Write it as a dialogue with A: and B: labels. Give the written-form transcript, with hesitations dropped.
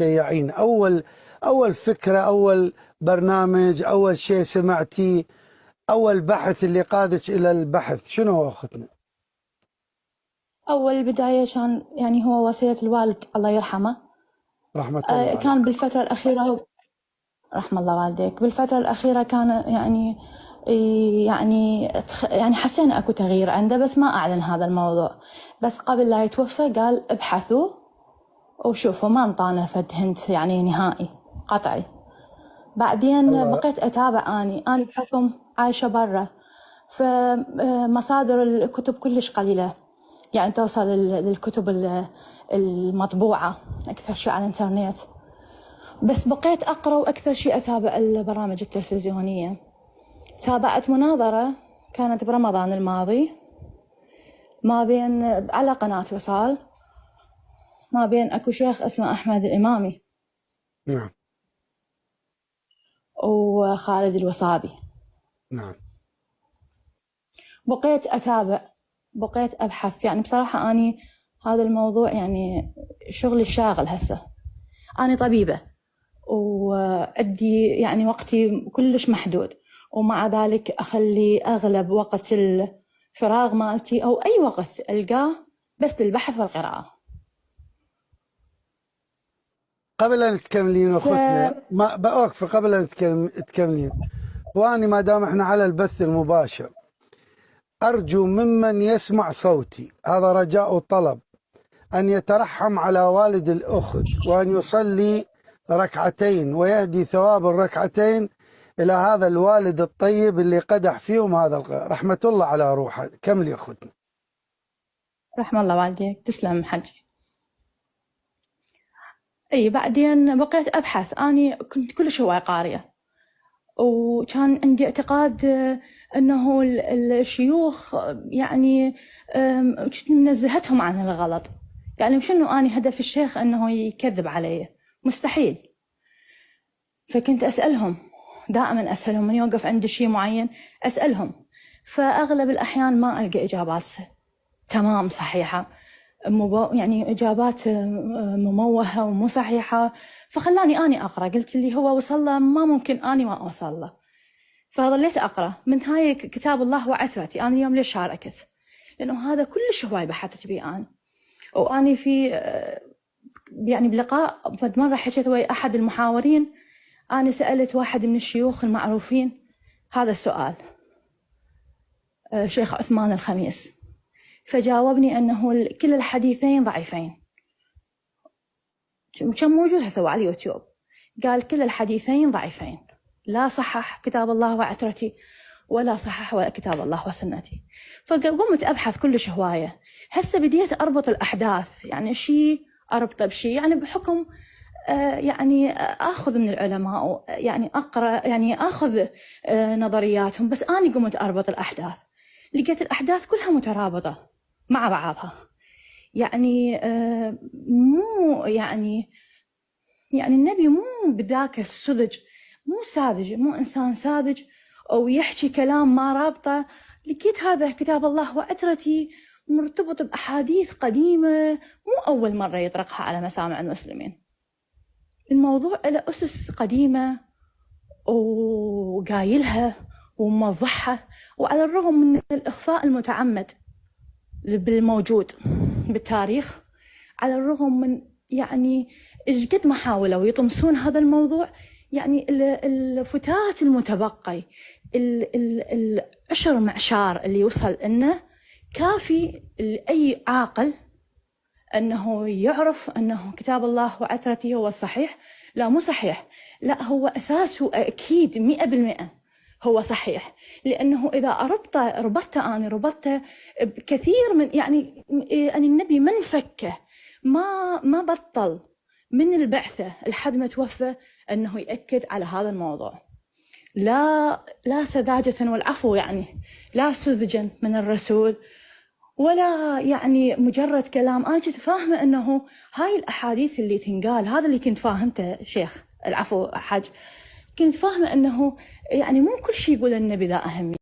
A: المشيعين؟ أول فكرة، أول برنامج، أول شيء سمعتي، أول بحث اللي قادك إلى البحث شنو هو أختنا؟
B: أول بداية كان يعني هو وصية الوالد الله يرحمه.
A: رحمة الله عليك.
B: كان بالفترة الأخيرة، رحم الله والديك، بالفترة الأخيرة كان يعني حسينا أكو تغيير عنده، بس ما أعلن هذا الموضوع. بس قبل لا يتوفى قال ابحثوا وشوفوا، ما انطانا فد هنت يعني نهائي قطعي. بعدين بقيت أتابع أنا بحكم عايشة برا، فمصادر الكتب كلش قليلة، يعني توصل للكتب المطبوعة أكثر شيء على الإنترنت. بس بقيت أقرأ وأكثر شيء أتابع البرامج التلفزيونية. تابعت مناظرة كانت برمضان الماضي ما بين على قناة وصال، ما بين أكو شيخ اسمه أحمد الإمامي
A: نعم.
B: وخالد الوصابي.
A: نعم.
B: بقيت أتابع، بقيت أبحث. يعني بصراحة أني هذا الموضوع يعني شغلي الشاغل هسه. أنا طبيبة وأدي يعني وقتي كلش محدود، ومع ذلك أخلي أغلب وقت الفراغ مالتي أو أي وقت ألقاه بس للبحث والقراءة.
A: قبل أن تكملين أختنا ما بأوقف، قبل أن تكملين، وأني ما دام إحنا على البث المباشر، أرجو ممن يسمع صوتي، هذا رجاء وطلب، أن يترحم على والد الأخت وأن يصلي ركعتين ويهدي ثواب الركعتين إلى هذا الوالد الطيب اللي قدح فيهم هذا رحمة الله على روحه. كملي أختنا.
B: رحم الله والديك، تسلم حجي. أي بعدين بقيت أبحث. أنا كنت كلش هواية قارئة، وكان عندي اعتقاد أنه الشيوخ يعني كنت منزهتهم عن الغلط. يعني شنو أنا هدف الشيخ أنه يكذب علي؟ مستحيل. فكنت أسألهم، دائما أسألهم من يوقف عند شيء معين أسألهم، فأغلب الأحيان ما ألقى إجابات تمام صحيحة، يعني إجابات مموهة ومو صحيحة. فخلاني أني أقرأ، قلت اللي هو وصل له ما ممكن أني ما أوصل له. فظليت أقرأ من هاي كتاب الله وعترتي. أنا اليوم ليش شاركت؟ لأنه هذا كلش هواي بحثت بيه أنا. وأني في يعني بلقاء فد مرة حكيت ويا أحد المحاورين، أنا سألت واحد من الشيوخ المعروفين هذا السؤال، شيخ عثمان الخميس، فجاوبني أنه كل الحديثين ضعيفين. وكان موجود هسه على اليوتيوب، قال كل الحديثين ضعيفين، لا صحح كتاب الله وعترتي ولا صحح ولا كتاب الله وسنتي. فقمت أبحث كلش هواية. هسه بديت أربط الأحداث، يعني شيء أربطه بشيء، يعني بحكم يعني أخذ من العلماء، يعني أقرأ، يعني أخذ نظرياتهم، بس أنا قمت أربط الأحداث. لقيت الأحداث كلها مترابطة مع بعضها. يعني مو يعني النبي مو بذاك السذج، مو ساذج، مو إنسان ساذج أو يحكي كلام ما رابطه. لقيت هذا كتاب الله وعترتي مرتبط بأحاديث قديمة، مو أول مرة يطرقها على مسامع المسلمين. الموضوع له أسس قديمة وقايلها وموضحها، وعلى الرغم من الإخفاء المتعمد بالموجود بالتاريخ، على الرغم من يعني إيش قد ما حاولوا يطمسون هذا الموضوع، يعني الفتات المتبقي، العشر معشار اللي وصل إنه كافي لأي عاقل أنه يعرف أنه كتاب الله وعترتي هو الصحيح. لا مو صحيح، لا هو أساسه أكيد 100% هو صحيح، لأنه إذا ربطته بكثير من يعني أن النبي من فكه ما بطل من البعثة لحد ما توفى أنه يأكد على هذا الموضوع. لا سذاجة والعفو، يعني لا سذجا من الرسول، ولا يعني مجرد كلام. أنا كنت فاهمة أنه هاي الأحاديث اللي تنقال، هذا اللي كنت فاهمته شيخ، العفو حاج، كنت فاهمة أنه يعني مو كل شيء يقول النبي ذا أهمية.